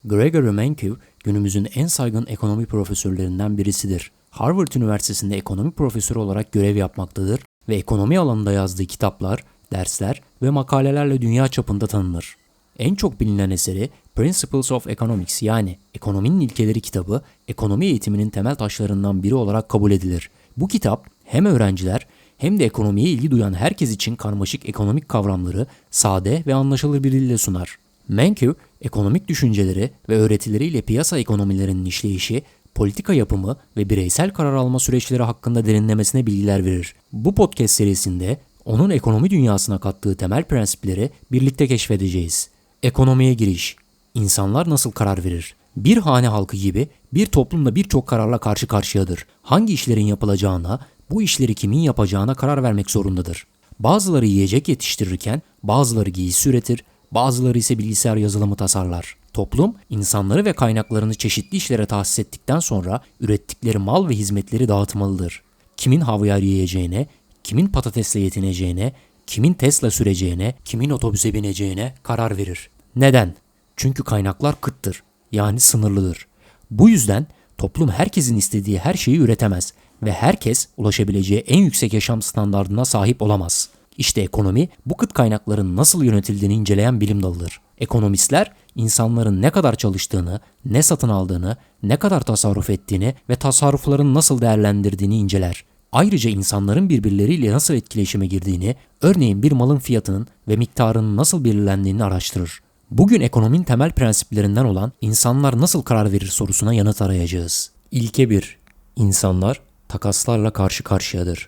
Gregory Mankiw, günümüzün en saygın ekonomi profesörlerinden birisidir. Harvard Üniversitesi'nde ekonomi profesörü olarak görev yapmaktadır ve ekonomi alanında yazdığı kitaplar, dersler ve makalelerle dünya çapında tanınır. En çok bilinen eseri Principles of Economics yani Ekonominin İlkeleri kitabı, ekonomi eğitiminin temel taşlarından biri olarak kabul edilir. Bu kitap hem öğrenciler hem de ekonomiye ilgi duyan herkes için karmaşık ekonomik kavramları sade ve anlaşılır bir dille sunar. Mankiw, ekonomik düşünceleri ve öğretileriyle piyasa ekonomilerinin işleyişi, politika yapımı ve bireysel karar alma süreçleri hakkında derinlemesine bilgiler verir. Bu podcast serisinde onun ekonomi dünyasına kattığı temel prensipleri birlikte keşfedeceğiz. Ekonomiye giriş. İnsanlar nasıl karar verir? Bir hane halkı gibi bir toplumda birçok kararla karşı karşıyadır. Hangi işlerin yapılacağına, bu işleri kimin yapacağına karar vermek zorundadır. Bazıları yiyecek yetiştirirken bazıları giysi üretir, bazıları ise bilgisayar yazılımı tasarlar. Toplum, insanları ve kaynaklarını çeşitli işlere tahsis ettikten sonra ürettikleri mal ve hizmetleri dağıtmalıdır. Kimin havyar yiyeceğine, kimin patatesle yetineceğine, kimin Tesla süreceğine, kimin otobüse bineceğine karar verir. Neden? Çünkü kaynaklar kıttır, yani sınırlıdır. Bu yüzden toplum herkesin istediği her şeyi üretemez ve herkes ulaşabileceği en yüksek yaşam standardına sahip olamaz. İşte ekonomi, bu kıt kaynakların nasıl yönetildiğini inceleyen bilim dalıdır. Ekonomistler, insanların ne kadar çalıştığını, ne satın aldığını, ne kadar tasarruf ettiğini ve tasarrufların nasıl değerlendirdiğini inceler. Ayrıca insanların birbirleriyle nasıl etkileşime girdiğini, örneğin bir malın fiyatının ve miktarının nasıl belirlendiğini araştırır. Bugün ekonominin temel prensiplerinden olan insanlar nasıl karar verir sorusuna yanıt arayacağız. İlke 1. İnsanlar takaslarla karşı karşıyadır.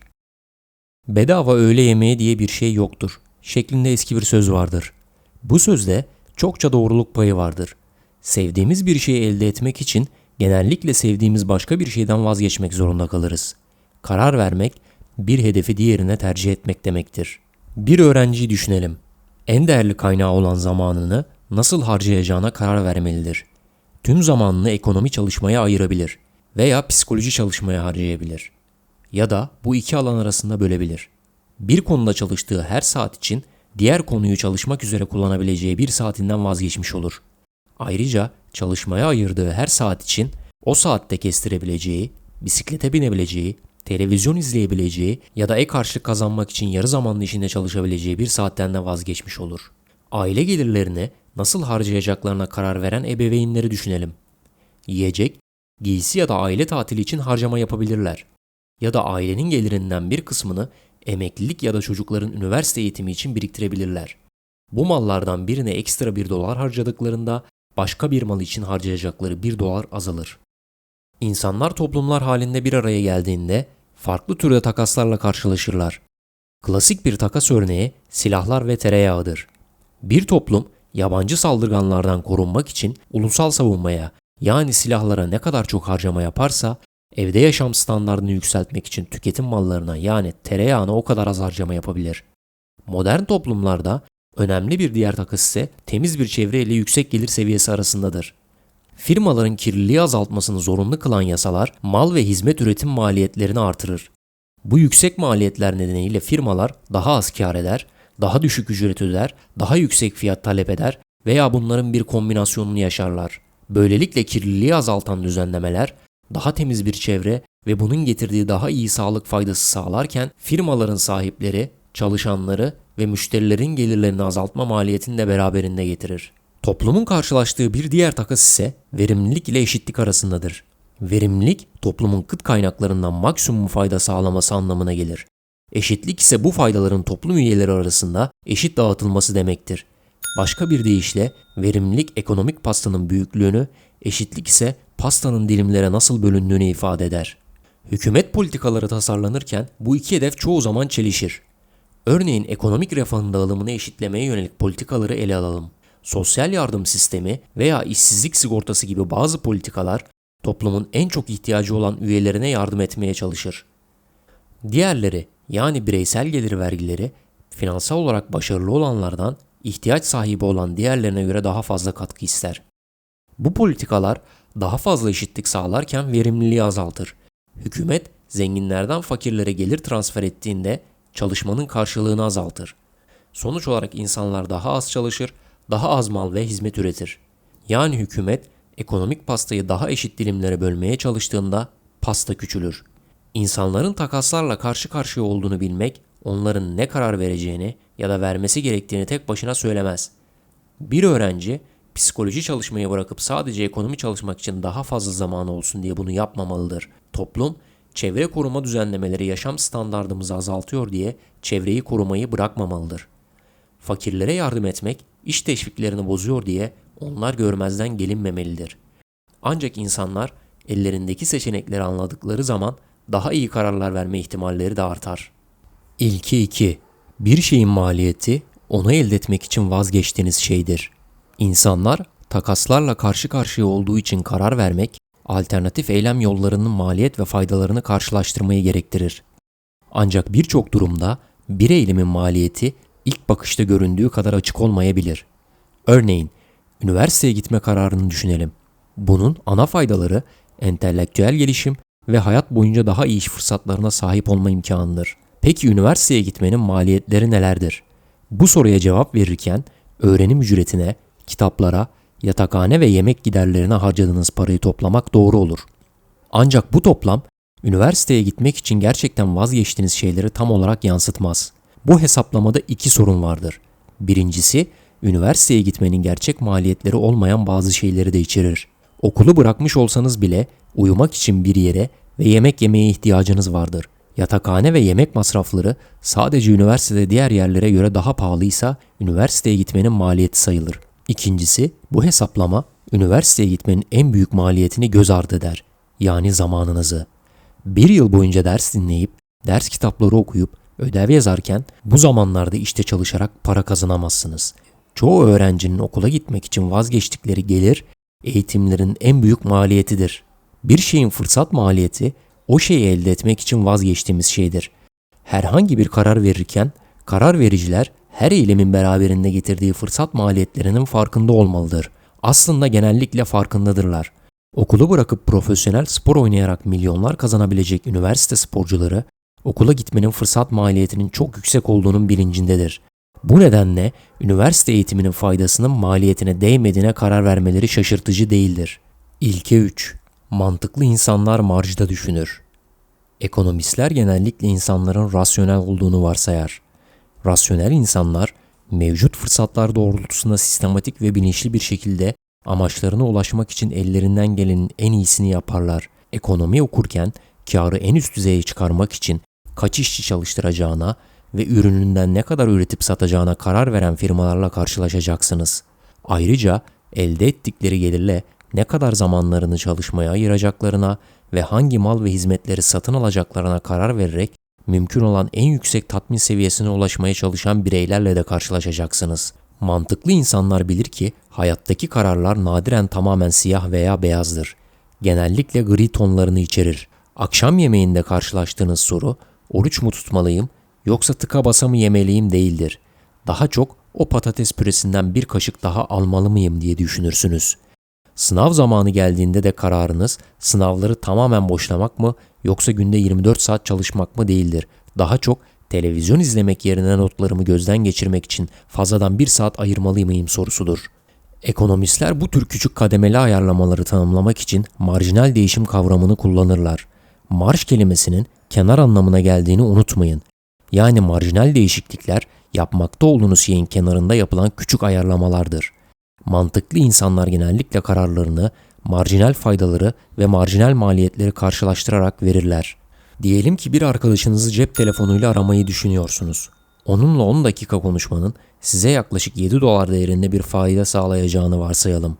Bedava öğle yemeği diye bir şey yoktur şeklinde eski bir söz vardır. Bu sözde çokça doğruluk payı vardır. Sevdiğimiz bir şeyi elde etmek için genellikle sevdiğimiz başka bir şeyden vazgeçmek zorunda kalırız. Karar vermek, bir hedefi diğerine tercih etmek demektir. Bir öğrenciyi düşünelim. En değerli kaynağı olan zamanını nasıl harcayacağına karar vermelidir. Tüm zamanını ekonomi çalışmaya ayırabilir veya psikoloji çalışmaya harcayabilir. Ya da bu iki alan arasında bölebilir. Bir konuda çalıştığı her saat için diğer konuyu çalışmak üzere kullanabileceği bir saatinden vazgeçmiş olur. Ayrıca çalışmaya ayırdığı her saat için o saatte kestirebileceği, bisiklete binebileceği, televizyon izleyebileceği ya da ek harçlık kazanmak için yarı zamanlı işinde çalışabileceği bir saatten de vazgeçmiş olur. Aile gelirlerini nasıl harcayacaklarına karar veren ebeveynleri düşünelim. Yiyecek, giysi ya da aile tatili için harcama yapabilirler. Ya da ailenin gelirinden bir kısmını emeklilik ya da çocukların üniversite eğitimi için biriktirebilirler. Bu mallardan birine ekstra $1 harcadıklarında başka bir mal için harcayacakları $1 azalır. İnsanlar toplumlar halinde bir araya geldiğinde farklı türde takaslarla karşılaşırlar. Klasik bir takas örneği silahlar ve tereyağıdır. Bir toplum yabancı saldırganlardan korunmak için ulusal savunmaya yani silahlara ne kadar çok harcama yaparsa evde yaşam standardını yükseltmek için tüketim mallarına yani tereyağına o kadar az harcama yapabilir. Modern toplumlarda önemli bir diğer takas ise temiz bir çevre ile yüksek gelir seviyesi arasındadır. Firmaların kirliliği azaltmasını zorunlu kılan yasalar mal ve hizmet üretim maliyetlerini artırır. Bu yüksek maliyetler nedeniyle firmalar daha az kar eder, daha düşük ücret öder, daha yüksek fiyat talep eder veya bunların bir kombinasyonunu yaşarlar. Böylelikle kirliliği azaltan düzenlemeler, daha temiz bir çevre ve bunun getirdiği daha iyi sağlık faydası sağlarken firmaların sahipleri, çalışanları ve müşterilerin gelirlerini azaltma maliyetini de beraberinde getirir. Toplumun karşılaştığı bir diğer takas ise verimlilik ile eşitlik arasındadır. Verimlilik, toplumun kıt kaynaklarından maksimum fayda sağlaması anlamına gelir. Eşitlik ise bu faydaların toplum üyeleri arasında eşit dağıtılması demektir. Başka bir deyişle verimlilik ekonomik pastanın büyüklüğünü, eşitlik ise pastanın dilimlere nasıl bölündüğünü ifade eder. Hükümet politikaları tasarlanırken bu iki hedef çoğu zaman çelişir. Örneğin ekonomik refahın dağılımını eşitlemeye yönelik politikaları ele alalım. Sosyal yardım sistemi veya işsizlik sigortası gibi bazı politikalar toplumun en çok ihtiyacı olan üyelerine yardım etmeye çalışır. Diğerleri yani bireysel gelir vergileri finansal olarak başarılı olanlardan ihtiyaç sahibi olan diğerlerine göre daha fazla katkı ister. Bu politikalar daha fazla eşitlik sağlarken verimliliği azaltır. Hükümet zenginlerden fakirlere gelir transfer ettiğinde çalışmanın karşılığını azaltır. Sonuç olarak insanlar daha az çalışır, daha az mal ve hizmet üretir. Yani hükümet ekonomik pastayı daha eşit dilimlere bölmeye çalıştığında pasta küçülür. İnsanların takaslarla karşı karşıya olduğunu bilmek, onların ne karar vereceğini ya da vermesi gerektiğini tek başına söylemez. Bir öğrenci psikoloji çalışmayı bırakıp sadece ekonomi çalışmak için daha fazla zamanı olsun diye bunu yapmamalıdır. Toplum, çevre koruma düzenlemeleri yaşam standardımızı azaltıyor diye çevreyi korumayı bırakmamalıdır. Fakirlere yardım etmek iş teşviklerini bozuyor diye onlar görmezden gelinmemelidir. Ancak insanlar ellerindeki seçenekleri anladıkları zaman daha iyi kararlar verme ihtimalleri de artar. İlke 2. Bir şeyin maliyeti onu elde etmek için vazgeçtiğiniz şeydir. İnsanlar takaslarla karşı karşıya olduğu için karar vermek, alternatif eylem yollarının maliyet ve faydalarını karşılaştırmayı gerektirir. Ancak birçok durumda bir eylemin maliyeti ilk bakışta göründüğü kadar açık olmayabilir. Örneğin, üniversiteye gitme kararını düşünelim. Bunun ana faydaları entelektüel gelişim ve hayat boyunca daha iyi iş fırsatlarına sahip olma imkanıdır. Peki üniversiteye gitmenin maliyetleri nelerdir? Bu soruya cevap verirken öğrenim ücretine, kitaplara, yatakhane ve yemek giderlerine harcadığınız parayı toplamak doğru olur. Ancak bu toplam üniversiteye gitmek için gerçekten vazgeçtiğiniz şeyleri tam olarak yansıtmaz. Bu hesaplamada iki sorun vardır. Birincisi, üniversiteye gitmenin gerçek maliyetleri olmayan bazı şeyleri de içerir. Okulu bırakmış olsanız bile uyumak için bir yere ve yemek yemeye ihtiyacınız vardır. Yatakhane ve yemek masrafları sadece üniversitede diğer yerlere göre daha pahalıysa üniversiteye gitmenin maliyeti sayılır. İkincisi, bu hesaplama üniversiteye gitmenin en büyük maliyetini göz ardı eder. Yani zamanınızı. Bir yıl boyunca ders dinleyip, ders kitapları okuyup, ödev yazarken bu zamanlarda işte çalışarak para kazanamazsınız. Çoğu öğrencinin okula gitmek için vazgeçtikleri gelir, eğitimlerin en büyük maliyetidir. Bir şeyin fırsat maliyeti, o şeyi elde etmek için vazgeçtiğimiz şeydir. Herhangi bir karar verirken, karar vericiler her eylemin beraberinde getirdiği fırsat maliyetlerinin farkında olmalıdır. Aslında genellikle farkındadırlar. Okulu bırakıp profesyonel spor oynayarak milyonlar kazanabilecek üniversite sporcuları, okula gitmenin fırsat maliyetinin çok yüksek olduğunun bilincindedir. Bu nedenle üniversite eğitiminin faydasının maliyetine değmediğine karar vermeleri şaşırtıcı değildir. İlke 3. Mantıklı insanlar marjda düşünür. Ekonomistler genellikle insanların rasyonel olduğunu varsayar. Rasyonel insanlar mevcut fırsatlar doğrultusunda sistematik ve bilinçli bir şekilde amaçlarına ulaşmak için ellerinden gelenin en iyisini yaparlar. Ekonomi okurken kârı en üst düzeye çıkarmak için kaç işçi çalıştıracağına ve ürününden ne kadar üretip satacağına karar veren firmalarla karşılaşacaksınız. Ayrıca elde ettikleri gelirle ne kadar zamanlarını çalışmaya ayıracaklarına ve hangi mal ve hizmetleri satın alacaklarına karar vererek mümkün olan en yüksek tatmin seviyesine ulaşmaya çalışan bireylerle de karşılaşacaksınız. Mantıklı insanlar bilir ki hayattaki kararlar nadiren tamamen siyah veya beyazdır. Genellikle gri tonlarını içerir. Akşam yemeğinde karşılaştığınız soru, oruç mu tutmalıyım yoksa tıka basa mı yemeliyim değildir. Daha çok o patates püresinden bir kaşık daha almalı mıyım diye düşünürsünüz. Sınav zamanı geldiğinde de kararınız sınavları tamamen boşlamak mı yoksa günde 24 saat çalışmak mı değildir. Daha çok televizyon izlemek yerine notlarımı gözden geçirmek için fazladan 1 saat ayırmalı mıyım sorusudur. Ekonomistler bu tür küçük kademeli ayarlamaları tanımlamak için marjinal değişim kavramını kullanırlar. Marj kelimesinin kenar anlamına geldiğini unutmayın. Yani marjinal değişiklikler yapmakta olduğunuz şeyin kenarında yapılan küçük ayarlamalardır. Mantıklı insanlar genellikle kararlarını marjinal faydaları ve marjinal maliyetleri karşılaştırarak verirler. Diyelim ki bir arkadaşınızı cep telefonuyla aramayı düşünüyorsunuz. Onunla 10 dakika konuşmanın size yaklaşık 7 dolar değerinde bir fayda sağlayacağını varsayalım.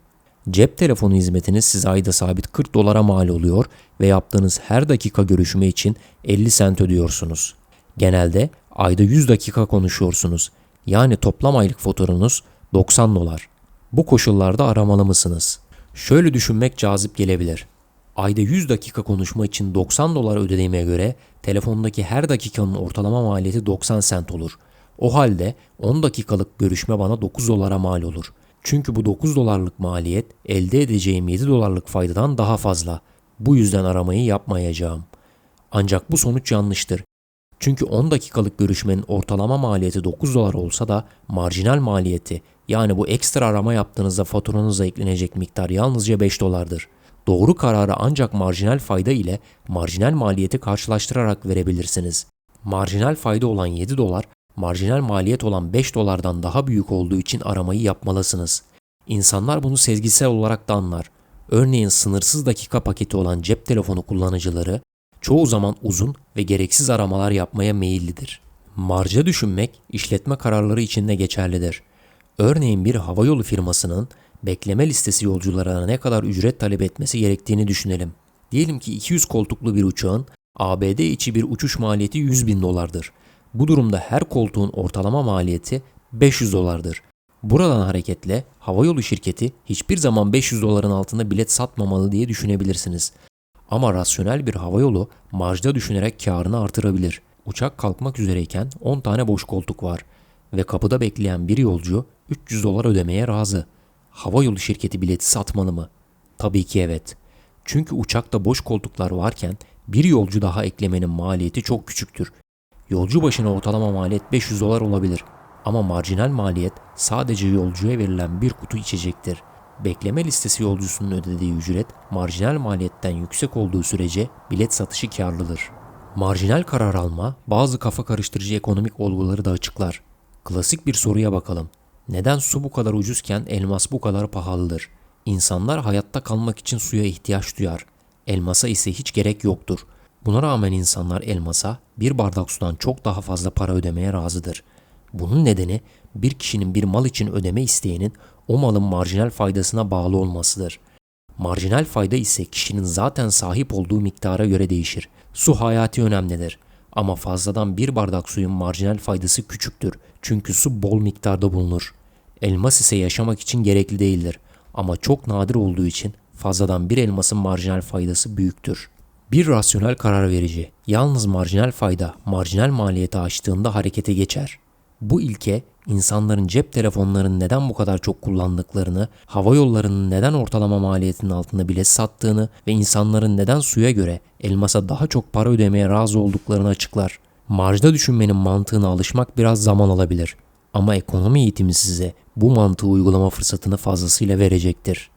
Cep telefonu hizmetiniz size ayda sabit 40 dolara mal oluyor ve yaptığınız her dakika görüşme için 50 sent ödüyorsunuz. Genelde ayda 100 dakika konuşuyorsunuz. Yani toplam aylık faturanız 90 dolar. Bu koşullarda aramalı mısınız? Şöyle düşünmek cazip gelebilir. Ayda 100 dakika konuşma için 90 dolar ödediğime göre telefondaki her dakikanın ortalama maliyeti 90 sent olur. O halde 10 dakikalık görüşme bana 9 dolara mal olur. Çünkü bu 9 dolarlık maliyet elde edeceğim 7 dolarlık faydadan daha fazla. Bu yüzden aramayı yapmayacağım. Ancak bu sonuç yanlıştır. Çünkü 10 dakikalık görüşmenin ortalama maliyeti 9 dolar olsa da marjinal maliyeti Yani bu ekstra arama yaptığınızda faturanıza eklenecek miktar yalnızca 5 dolardır. Doğru kararı ancak marjinal fayda ile marjinal maliyeti karşılaştırarak verebilirsiniz. Marjinal fayda olan 7 dolar, marjinal maliyet olan 5 dolardan daha büyük olduğu için aramayı yapmalısınız. İnsanlar bunu sezgisel olarak da anlar. Örneğin sınırsız dakika paketi olan cep telefonu kullanıcıları çoğu zaman uzun ve gereksiz aramalar yapmaya meyillidir. Marja düşünmek işletme kararları için de geçerlidir. Örneğin bir havayolu firmasının bekleme listesi yolcularına ne kadar ücret talep etmesi gerektiğini düşünelim. Diyelim ki 200 koltuklu bir uçağın ABD içi bir uçuş maliyeti 100 bin dolardır. Bu durumda her koltuğun ortalama maliyeti 500 dolardır. Buradan hareketle havayolu şirketi hiçbir zaman 500 doların altında bilet satmamalı diye düşünebilirsiniz. Ama rasyonel bir havayolu marjda düşünerek karını artırabilir. Uçak kalkmak üzereyken 10 tane boş koltuk var ve kapıda bekleyen bir yolcu 300 dolar ödemeye razı. Havayolu şirketi bileti satmalı mı? Tabii ki evet. Çünkü uçakta boş koltuklar varken bir yolcu daha eklemenin maliyeti çok küçüktür. Yolcu başına ortalama maliyet 500 dolar olabilir. Ama marjinal maliyet sadece yolcuya verilen bir kutu içecektir. Bekleme listesi yolcusunun ödediği ücret marjinal maliyetten yüksek olduğu sürece bilet satışı karlıdır. Marjinal karar alma bazı kafa karıştırıcı ekonomik olguları da açıklar. Klasik bir soruya bakalım. Neden su bu kadar ucuzken elmas bu kadar pahalıdır? İnsanlar hayatta kalmak için suya ihtiyaç duyar. Elmasa ise hiç gerek yoktur. Buna rağmen insanlar elmasa bir bardak sudan çok daha fazla para ödemeye razıdır. Bunun nedeni bir kişinin bir mal için ödeme isteğinin o malın marjinal faydasına bağlı olmasıdır. Marjinal fayda ise kişinin zaten sahip olduğu miktara göre değişir. Su hayati önemlidir. Ama fazladan bir bardak suyun marjinal faydası küçüktür. Çünkü su bol miktarda bulunur. Elmas ise yaşamak için gerekli değildir. Ama çok nadir olduğu için fazladan bir elmasın marjinal faydası büyüktür. Bir rasyonel karar verici yalnız marjinal fayda marjinal maliyeti aştığında harekete geçer. Bu ilke insanların cep telefonlarını neden bu kadar çok kullandıklarını, hava yollarının neden ortalama maliyetinin altında bilet sattığını ve insanların neden suya göre elmasa daha çok para ödemeye razı olduklarını açıklar. Marjda düşünmenin mantığına alışmak biraz zaman alabilir. Ama ekonomi eğitimi size bu mantığı uygulama fırsatını fazlasıyla verecektir.